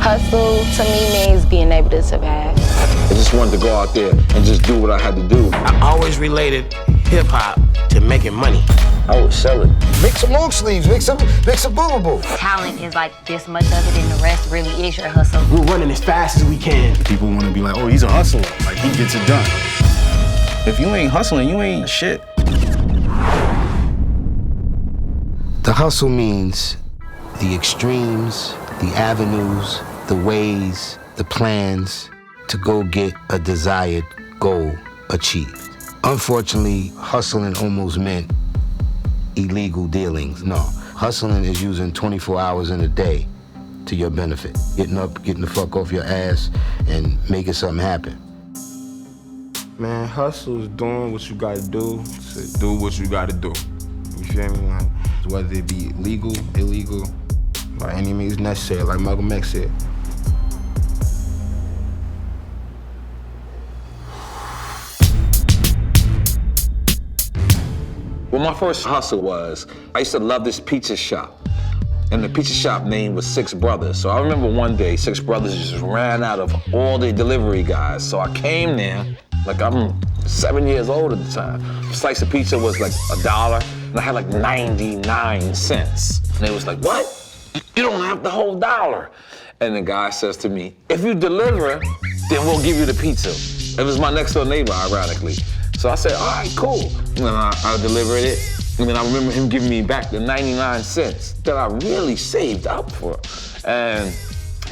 Hustle, to me, means being able to survive. I just wanted to go out there and just do what I had to do. I always related hip-hop to making money. I would sell it. Make some long sleeves, make some boo-boo. Talent is like this much of it, and the rest really is your hustle. We're running as fast as we can. People want to be like, oh, he's a hustler. Like, he gets it done. If you ain't hustling, you ain't shit. The hustle means the extremes, the avenues, the ways, the plans to go get a desired goal achieved. Unfortunately, hustling almost meant illegal dealings. No, hustling is using 24 hours in a day to your benefit. Getting up, getting the fuck off your ass, and making something happen. Man, hustle is doing what you gotta do to do what you gotta do. You feel me? Like, whether it be legal, illegal, by any means necessary, like Malcolm X said. Well, my first hustle was, I used to love this pizza shop. And the pizza shop name was Six Brothers. So I remember one day, Six Brothers just ran out of all their delivery guys. So I came there, like I'm 7 years old at the time. A slice of pizza was like $1, and I had like 99 cents. And they was like, what? You don't have the whole $1. And the guy says to me, if you deliver, then we'll give you the pizza. It was my next door neighbor, ironically. So I said, all right, cool. And then I delivered it. And then I remember him giving me back the 99 cents that I really saved up for. And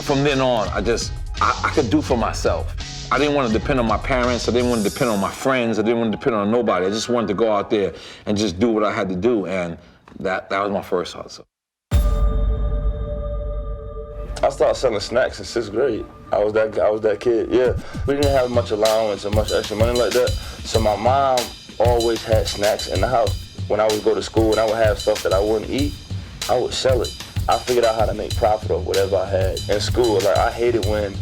from then on, I could do for myself. I didn't want to depend on my parents. I didn't want to depend on my friends. I didn't want to depend on nobody. I just wanted to go out there and just do what I had to do. And that was my first hustle. I started selling snacks in 6th grade. I was that kid, yeah. We didn't have much allowance or much extra money like that. So my mom always had snacks in the house. When I would go to school and I would have stuff that I wouldn't eat, I would sell it. I figured out how to make profit of whatever I had in school. Like, I hated when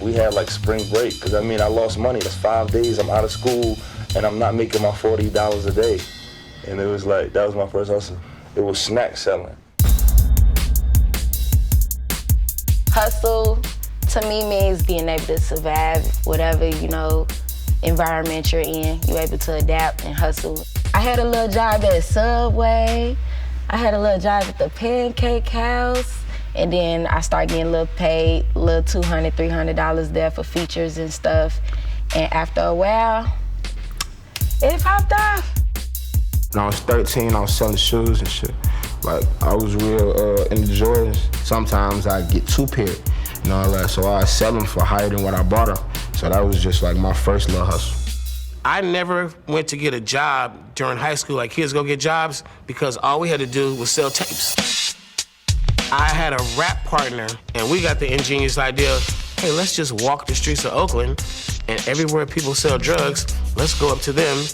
we had like spring break, because I mean, I lost money. That's 5 days I'm out of school and I'm not making my $40 a day. And it was like, that was my first hustle. It was snack selling. Hustle, to me, means being able to survive whatever, environment you're in. You're able to adapt and hustle. I had a little job at Subway. I had a little job at the Pancake House. And then I started getting a little paid, little $200, $300 there for features and stuff. And after a while, it popped off. When I was 13, I was selling shoes and shit. Like, I was real into Jordans. Sometimes I get two-paired and all that, so I sell them for higher than what I bought them. So that was just like my first little hustle. I never went to get a job during high school, like kids go get jobs, because all we had to do was sell tapes. I had a rap partner, and we got the ingenious idea, hey, let's just walk the streets of Oakland, and everywhere people sell drugs, let's go up to them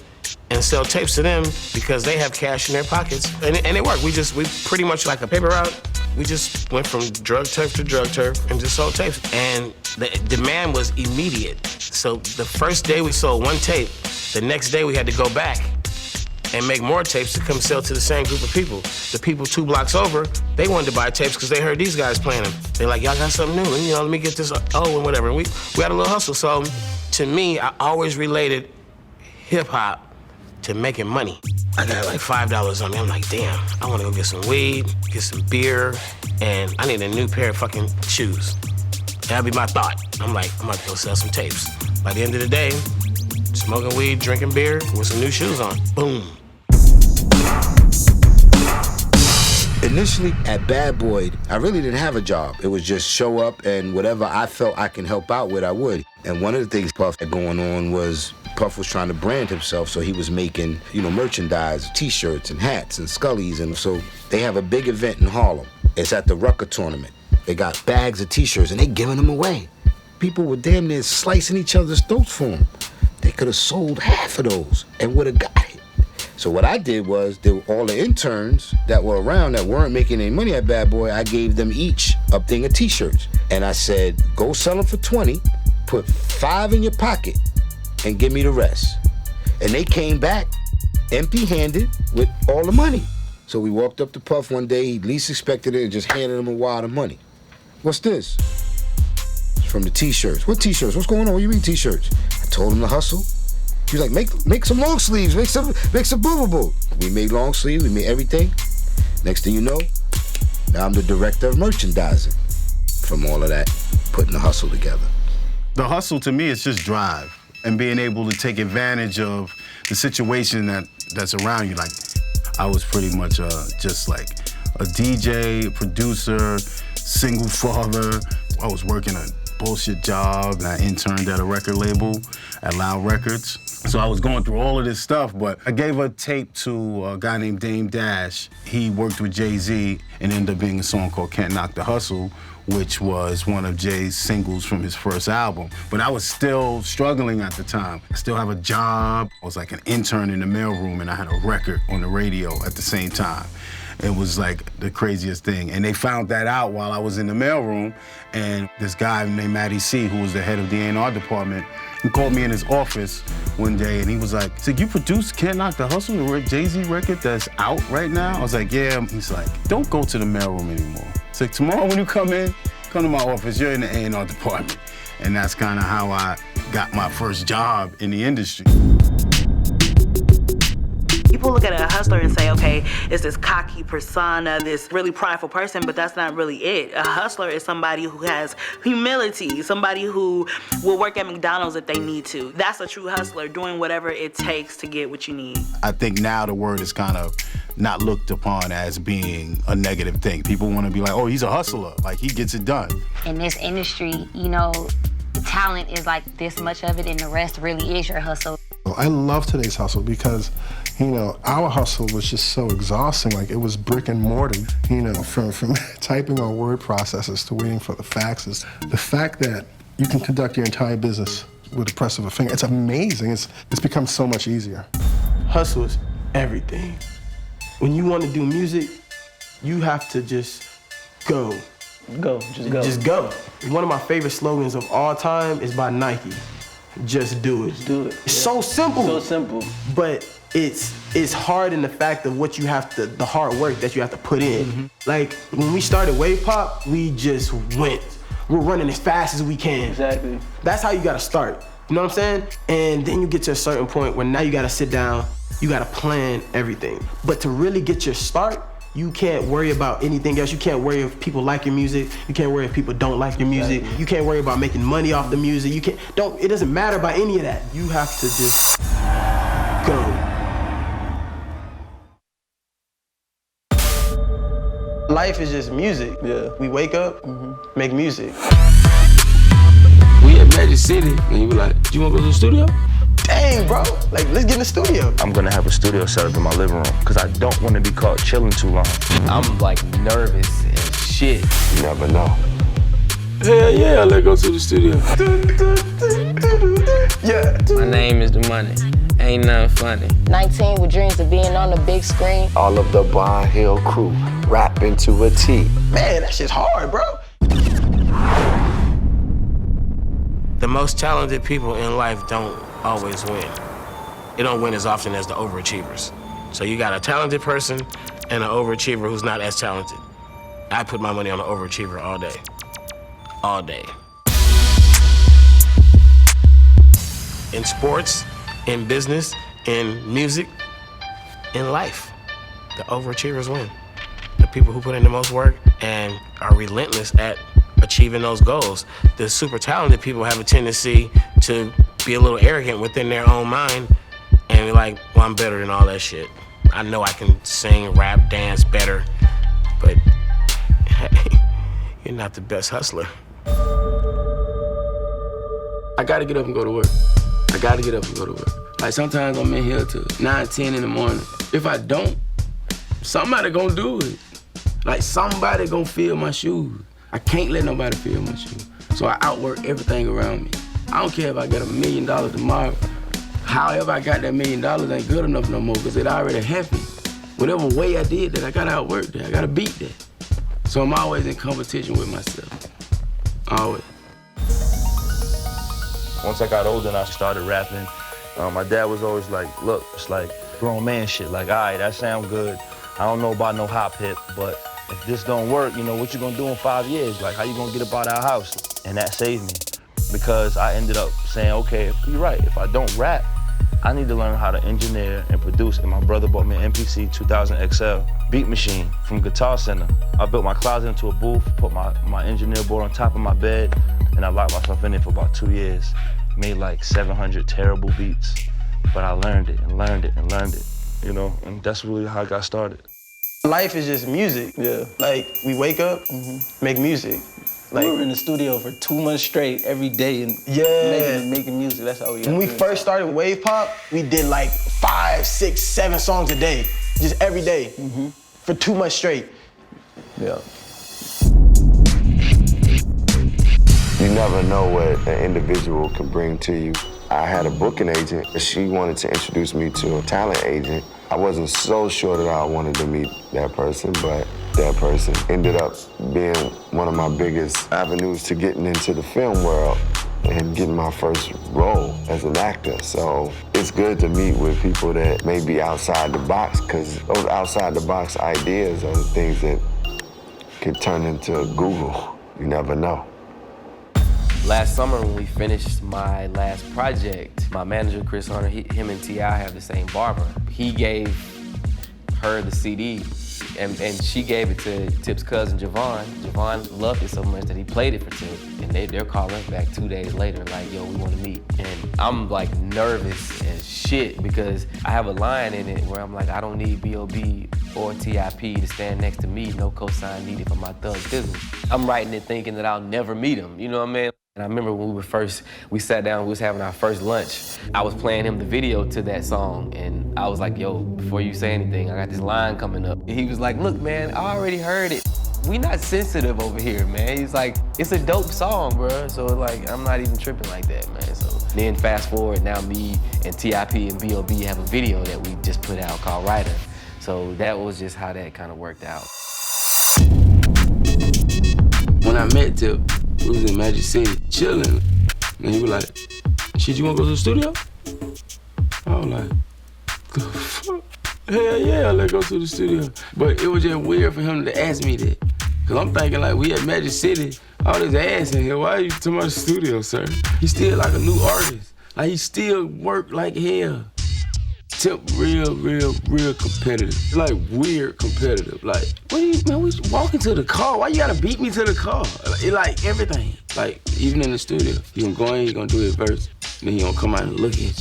and sell tapes to them because they have cash in their pockets. And it worked. We pretty much like a paper route, we just went from drug turf to drug turf and just sold tapes. And the demand was immediate. So the first day we sold one tape, the next day we had to go back and make more tapes to come sell to the same group of people. The people 2 blocks over, they wanted to buy tapes because they heard these guys playing them. They're like, y'all got something new, and let me get this, and whatever. And we had a little hustle. So to me, I always related hip hop to making money. I got like $5 on me. I'm like, damn, I want to go get some weed, get some beer, and I need a new pair of fucking shoes. That'd be my thought. I'm like, I'm about to go sell some tapes. By the end of the day, smoking weed, drinking beer, with some new shoes on. Boom. Initially, at Bad Boy, I really didn't have a job. It was just show up and whatever I felt I can help out with, I would. And one of the things Puff had going on was Puff was trying to brand himself, so he was making, merchandise, T-shirts and hats and Scullies. And so they have a big event in Harlem. It's at the Rucker tournament. They got bags of T-shirts and they giving them away. People were damn near slicing each other's throats for them. They could have sold half of those and would have got it. So what I did was, all the interns that were around that weren't making any money at Bad Boy, I gave them each a thing of T-shirts. And I said, go sell them for 20, put 5 in your pocket, and give me the rest. And they came back empty-handed with all the money. So we walked up to Puff one day, he least expected it, and just handed him a wad of money. What's this? from the t-shirts. What t-shirts? What's going on? What do you mean t-shirts? I told him to hustle. He was like, make some long sleeves, make some boobable. We made long sleeves, we made everything. Next thing you know, now I'm the director of merchandising from all of that, putting the hustle together. The hustle to me is just drive and being able to take advantage of the situation that's around you. Like, I was pretty much just like a DJ, producer, single father. I was working a bullshit job, and I interned at a record label at Loud Records. So I was going through all of this stuff, but I gave a tape to a guy named Dame Dash. He worked with Jay-Z and ended up being a song called Can't Knock the Hustle, which was one of Jay's singles from his first album. But I was still struggling at the time. I still have a job. I was like an intern in the mailroom, and I had a record on the radio at the same time. It was like the craziest thing. And they found that out while I was in the mailroom, and this guy named Matty C, who was the head of the N.O.R.E department, he called me in his office one day, and he was like, so you produced Can't Knock the Hustle, the Jay-Z record that's out right now? I was like, yeah. He's like, don't go to the mailroom anymore. It's like, tomorrow when you come to my office, you're in the A&R department. And that's kind of how I got my first job in the industry. People look at a hustler and say, okay, it's this cocky persona, this really prideful person, but that's not really it. A hustler is somebody who has humility, somebody who will work at McDonald's if they need to. That's a true hustler, doing whatever it takes to get what you need. I think now the word is kind of not looked upon as being a negative thing. People want to be like, oh, he's a hustler, like he gets it done. In this industry, you know, talent is like this much of it and the rest really is your hustle. I love today's hustle because, you know, our hustle was just so exhausting. Like, it was brick and mortar, you know, from typing on word processors to waiting for the faxes. The fact that you can conduct your entire business with the press of a finger, it's amazing. It's become so much easier. Hustle is everything. When you want to do music, you have to just go. Just go. One of my favorite slogans of all time is by Nike. Just do it. Just do it. It's so simple. So simple. But it's hard in the fact of what you have to, the hard work that you have to put in. Mm-hmm. Like, when we started Wave Pop, we just went. We're running as fast as we can. Exactly. That's how you gotta start. You know what I'm saying? And then you get to a certain point where now you gotta sit down, you gotta plan everything. But to really get your start, you can't worry about anything else. You can't worry if people like your music. You can't worry if people don't like your music. Exactly. You can't worry about making money off the music. It doesn't matter about any of that. You have to just go. Life is just music. Yeah. We wake up, make music. We at Magic City, and you were like, do you want to go to the studio? Dang, bro, like, let's get in the studio. I'm gonna have a studio set up in my living room, because I don't want to be caught chilling too long. I'm like nervous and shit. You never know. Hell yeah, let's go to the studio. Yeah. My name is DOMANI. Ain't nothing funny. 19 with dreams of being on the big screen. All of the Barn Hill crew rapping to a T. Man, that shit's hard, bro. The most talented people in life don't always win. They don't win as often as the overachievers. So you got a talented person and an overachiever who's not as talented. I put my money on an overachiever all day. All day. In sports, in business, in music, in life, the overachievers win. The people who put in the most work and are relentless at achieving those goals. The super talented people have a tendency to be a little arrogant within their own mind and be like, well, I'm better than all that shit. I know I can sing, rap, dance better, but hey, you're not the best hustler. I gotta get up and go to work. I gotta get up and go to work. Like, sometimes I'm in here till 9, 10 in the morning. If I don't, somebody gonna do it. Like, somebody gonna fill my shoes. I can't let nobody fill my shoes. So I outwork everything around me. I don't care if I get $1 million tomorrow. However I got that $1 million ain't good enough no more because it already happened. Whatever way I did that, I gotta outwork that. I gotta beat that. So I'm always in competition with myself. Always. Once I got older and I started rapping, my dad was always like, look, it's like grown man shit. Like, all right, that sound good. I don't know about no hop hip, but if this don't work, you know, what you gonna do in 5 years? Like, how you gonna get up out of our house? And that saved me. because I ended up saying, okay, you're right, if I don't rap, I need to learn how to engineer and produce. And my brother bought me an MPC 2000 XL beat machine from Guitar Center. I built my closet into a booth, put my engineer board on top of my bed, and I locked myself in there for about 2 years. Made like 700 terrible beats, but I learned it and learned it and learned it, you know, and that's really how I got started. Life is just music. Yeah. Like, we wake up, make music. Like, we were in the studio for 2 months straight every day and making music. That's how we got. When we first started Wave Pop, we did like 5, 6, 7 songs a day, just every day, for 2 months straight. Yeah. You never know what an individual can bring to you. I had a booking agent. She wanted to introduce me to a talent agent. I wasn't so sure that I wanted to meet that person, but that person ended up being one of my biggest avenues to getting into the film world and getting my first role as an actor. So it's good to meet with people that may be outside the box, because those outside the box ideas are the things that could turn into Google. You never know. Last summer when we finished my last project, my manager, Chris Hunter, him and T.I. have the same barber. He gave her the CD, and she gave it to Tip's cousin, Javon. Javon loved it so much that he played it for Tip, and they're calling back 2 days later like, yo, we want to meet. And I'm like nervous as shit because I have a line in it where I'm like, I don't need B.O.B. or T.I.P. to stand next to me, no cosign needed for my thug thizzle. I'm writing it thinking that I'll never meet him, you know what I mean? And I remember when we sat down, we was having our first lunch. I was playing him the video to that song, and I was like, yo, before you say anything, I got this line coming up. And he was like, look, man, I already heard it. We not sensitive over here, man. He's like, it's a dope song, bro. So like, I'm not even tripping like that, man. So then fast forward, now me and T.I.P. and B.O.B. have a video that we just put out called Writer. So that was just how that kind of worked out. When I met Tip, we was in Magic City, chilling. And he was like, shit, you wanna go to the studio? I was like, the fuck? Hell yeah, let's go to the studio. But it was just weird for him to ask me that. Cause I'm thinking like, we at Magic City, all this ass in here, why are you talking about the studio, sir? He's still like a new artist. Like he still work like hell. Tip real competitive. Like weird competitive. Like, what are you, man, we walking to the car. Why you gotta beat me to the car? Like everything. Like, even in the studio. He gonna go in, he gonna do his verse, then he gonna come out and look at you.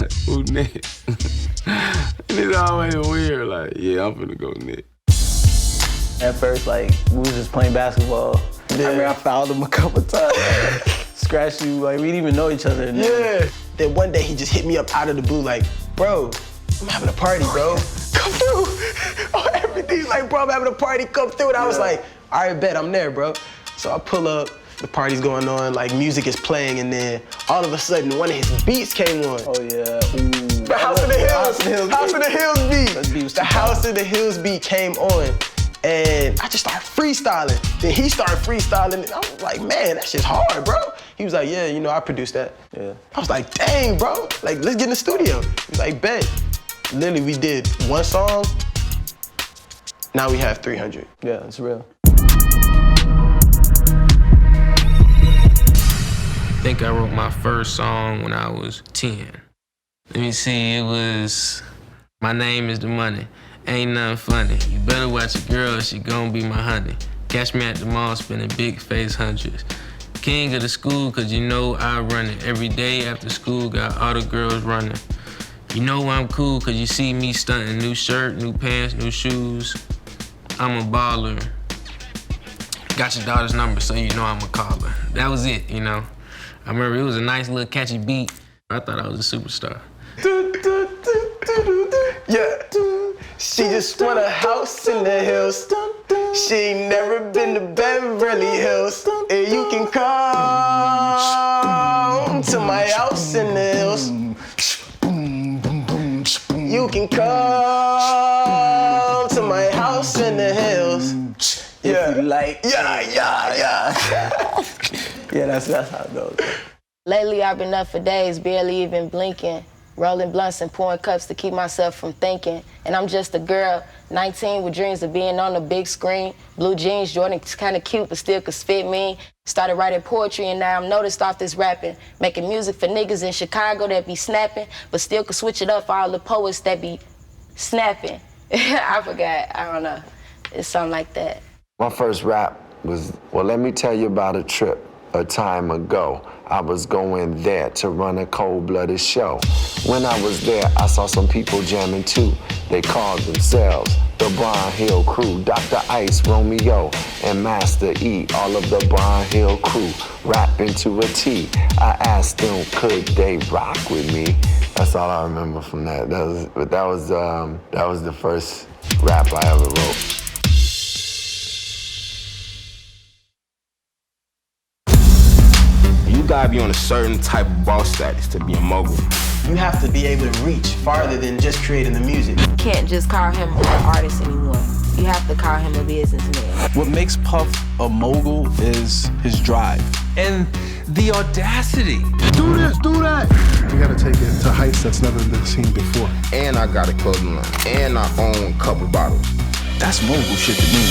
Like, who next? And it's always weird, like, yeah, I'm finna go next. At first, like, we was just playing basketball. Yeah. I mean, I fouled him a couple times. Scratched you, like, we didn't even know each other. Yeah. Then one day he just hit me up out of the blue like, bro, I'm having a party, bro. Come through. Oh, everything's like, bro, I'm having a party, come through. And I was like, all right, bet, I'm there, bro. So I pull up, the party's going on, like music is playing, and then all of a sudden one of his beats came on. Oh yeah. Ooh. The House of the Hills. House of the Hills beat. The House of the Hills beat came on. And I just started freestyling. Then he started freestyling, and I was like, man, that shit's hard, bro. He was like, yeah, you know, I produced that. Yeah. I was like, dang, bro. Like, let's get in the studio. He was like, bet. Literally, we did one song. Now we have 300. Yeah, it's real. I think I wrote my first song when I was 10. Let me see, it was My Name is the Money. Ain't nothing funny. You better watch a girl, she gon' be my honey. Catch me at the mall spending big face hundreds. King of the school, cause you know I run it. Every day after school, got all the girls running. You know I'm cool, cause you see me stunting. New shirt, new pants, new shoes. I'm a baller. Got your daughter's number, so you know I'm a caller. That was it, you know. I remember it was a nice little catchy beat. I thought I was a superstar. Yeah. She just want a house in the hills. She ain't never been to Beverly Hills. And you can come to my house in the hills. You can come to my house in the hills. Yeah. If you like. Yeah. Yeah, that's how it goes. Lately, I've been up for days, barely even blinking. rolling blunts and pouring cups to keep myself from thinking. And I'm just a girl, 19 with dreams of being on the big screen. Blue jeans, Jordan kind of cute, but still could fit me. Started writing poetry and now I'm noticed off this rapping. Making music for niggas in Chicago that be snapping, but still could switch it up for all the poets that be snapping. I forgot, I don't know. It's something like that. My first rap was, well, let me tell you about a trip a time ago. I was going there to run a cold-blooded show. When I was there, I saw some people jamming too. They called themselves the Bron Hill Crew. Dr. Ice, Romeo, and Master E, all of the Bron Hill crew, rapping to a T. I asked them, could they rock with me? That's all I remember from that. That was the first rap I ever wrote. You gotta be on a certain type of boss status to be a mogul. You have to be able to reach farther than just creating the music. You can't just call him an artist anymore. You have to call him a businessman. What makes Puff a mogul is his drive. And the audacity. Do this, do that. You gotta take it to heights that's never been seen before. And I got a clothing line. And I own a couple bottles. That's mogul shit to me.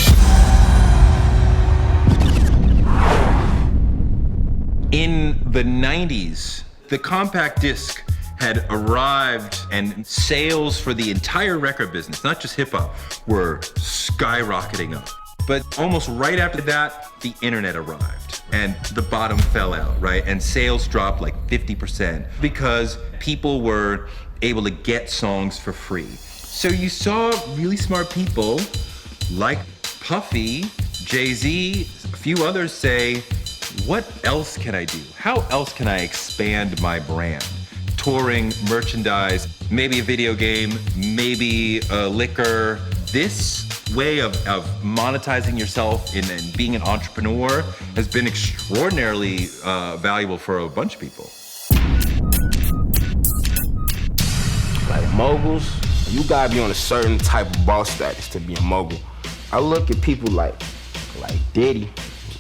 In the 90s, the compact disc had arrived and sales for the entire record business, not just hip hop, were skyrocketing up. But almost right after that, the internet arrived and the bottom fell out, right? And sales dropped like 50% because people were able to get songs for free. So you saw really smart people like Puffy, Jay-Z, a few others say, what else can I do? How else can I expand my brand? Touring, merchandise, maybe a video game, maybe a liquor. This way of monetizing yourself and being an entrepreneur has been extraordinarily valuable for a bunch of people. Like moguls, you gotta be on a certain type of boss status to be a mogul. I look at people like Diddy,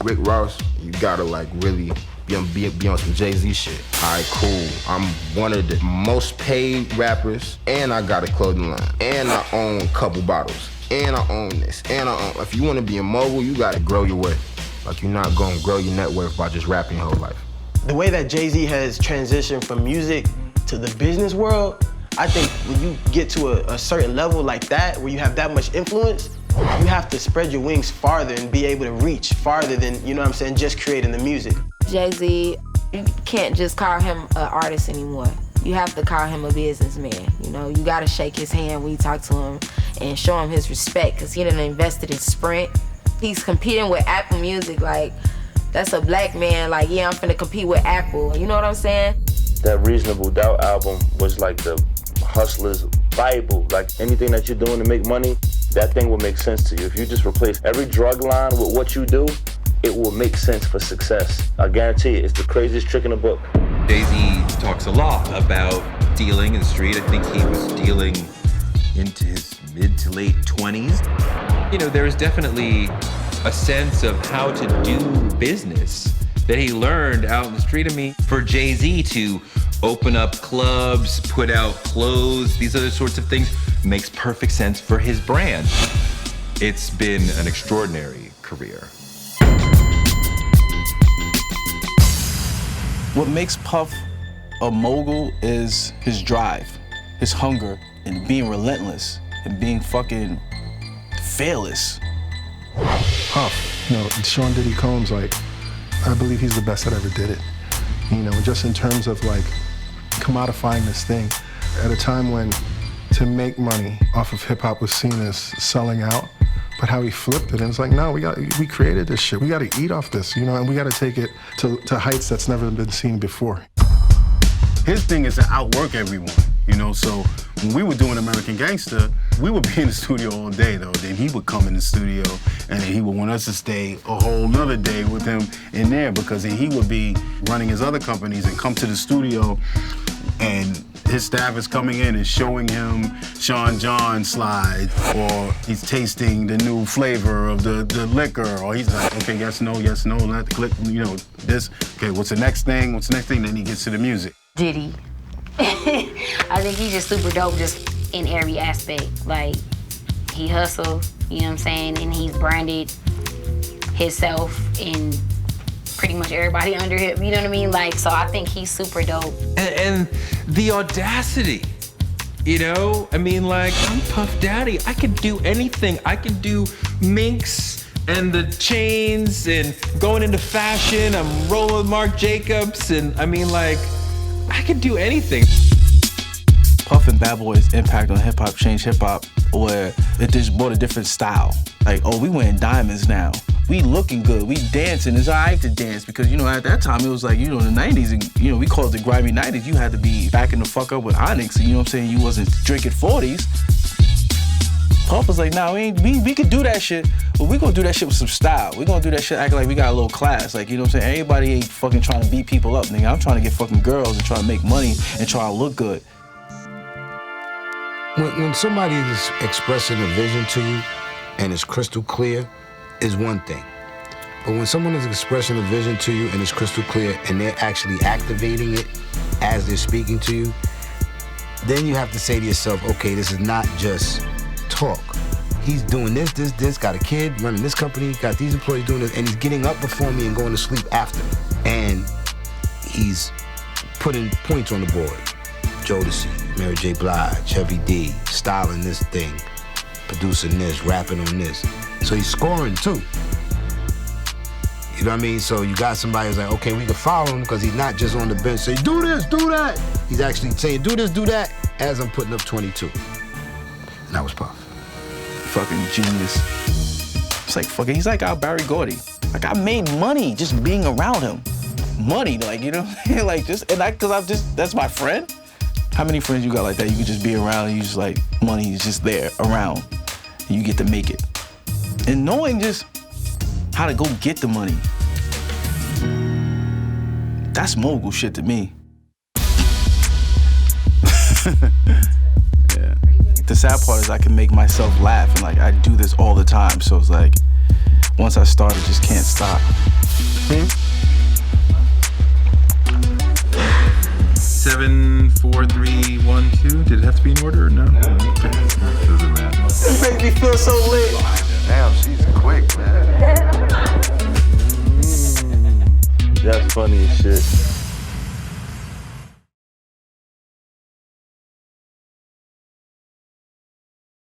Rick Ross, you gotta like really be on some Jay-Z shit. All right, cool. I'm one of the most paid rappers, and I got a clothing line, and I own a couple bottles, and I own this, and I own. If you wanna be a mogul, you gotta grow your worth. Like you're not gonna grow your net worth by just rapping your whole life. The way that Jay-Z has transitioned from music to the business world, I think when you get to a certain level like that, where you have that much influence, you have to spread your wings farther and be able to reach farther than, you know what I'm saying, just creating the music. Jay-Z, you can't just call him an artist anymore. You have to call him a businessman. You know, you gotta shake his hand when you talk to him and show him his respect, because he done invested in Sprint. He's competing with Apple Music, like, that's a black man, like, yeah, I'm finna compete with Apple. You know what I'm saying? That Reasonable Doubt album was like the hustler's Bible. Like anything that you're doing to make money, that thing will make sense to you. If you just replace every drug line with what you do, it will make sense for success. I guarantee it. It's the craziest trick in the book. Jay-Z talks a lot about dealing in the street. I think he was dealing into his mid to late 20s. You know, there is definitely a sense of how to do business that he learned out in the street. I mean, for Jay-Z to open up clubs, put out clothes, these other sorts of things, makes perfect sense for his brand. It's been an extraordinary career. What makes Puff a mogul is his drive, his hunger, and being relentless, and being fucking fearless. Puff, you know, Sean Diddy Combs, like, I believe he's the best that ever did it. You know, just in terms of like commodifying this thing at a time when to make money off of hip hop was seen as selling out, but how he flipped it, and it's like, no, we created this shit. We got to eat off this, you know, and we got to take it to heights that's never been seen before. His thing is to outwork everyone, you know, so when we were doing American Gangster, we would be in the studio all day though. Then he would come in the studio and then he would want us to stay a whole nother day with him in there, because then he would be running his other companies and come to the studio and his staff is coming in and showing him Sean John slide, or he's tasting the new flavor of the liquor, or he's like, okay, yes, no, let click, you know, this, okay, what's the next thing, then he gets to the music. Diddy, I think he's just super dope just in every aspect. Like, he hustle, you know what I'm saying? And he's branded himself and pretty much everybody under him, you know what I mean? Like, so I think he's super dope. And the audacity, you know? I mean, like, I'm Puff Daddy. I could do anything. I could do minks and the chains and going into fashion. I'm rolling with Marc Jacobs. And I mean, like, I could do anything. Puff and Bad Boy's impact on hip hop changed hip hop, where it just brought a different style. Like, oh, we wearing diamonds now. We looking good, we dancing. It's all right to dance because, you know, at that time it was like, you know, in the 90s, and, you know, we called it the grimy 90s. You had to be backing the fuck up with Onyx, and, you know what I'm saying? You wasn't drinking 40s. Puff was like, nah, we could do that shit, but we gonna do that shit with some style. We gonna do that shit acting like we got a little class. Like, you know what I'm saying? Everybody ain't fucking trying to beat people up, nigga. I'm trying to get fucking girls and try to make money and try to look good. When somebody is expressing a vision to you and it's crystal clear, is one thing. But when someone is expressing a vision to you and it's crystal clear and they're actually activating it as they're speaking to you, then you have to say to yourself, okay, this is not just talk. He's doing this, got a kid, running this company, got these employees doing this, and he's getting up before me and going to sleep after me. And he's putting points on the board. Jodeci, Mary J. Blige, Heavy D, styling this thing, producing this, rapping on this. So he's scoring too. You know what I mean? So you got somebody who's like, okay, we can follow him because he's not just on the bench saying, do this, do that. He's actually saying, do this, do that, as I'm putting up 22. And that was Puff. Fucking genius. It's like, fucking, he's like our Barry Gordy. Like, I made money just being around him. Money, like, you know, like just, and that's my friend. How many friends you got like that? You could just be around and you just like, money is just there, around, and you get to make it. And knowing just how to go get the money, that's mogul shit to me. Yeah. The sad part is I can make myself laugh, and like I do this all the time, so it's like, once I start, I just can't stop. 7, 4, 3, 1, 2. Did it have to be in order or no? Doesn't matter. It makes me feel so lit. Damn, she's quick, man. That's funny as shit.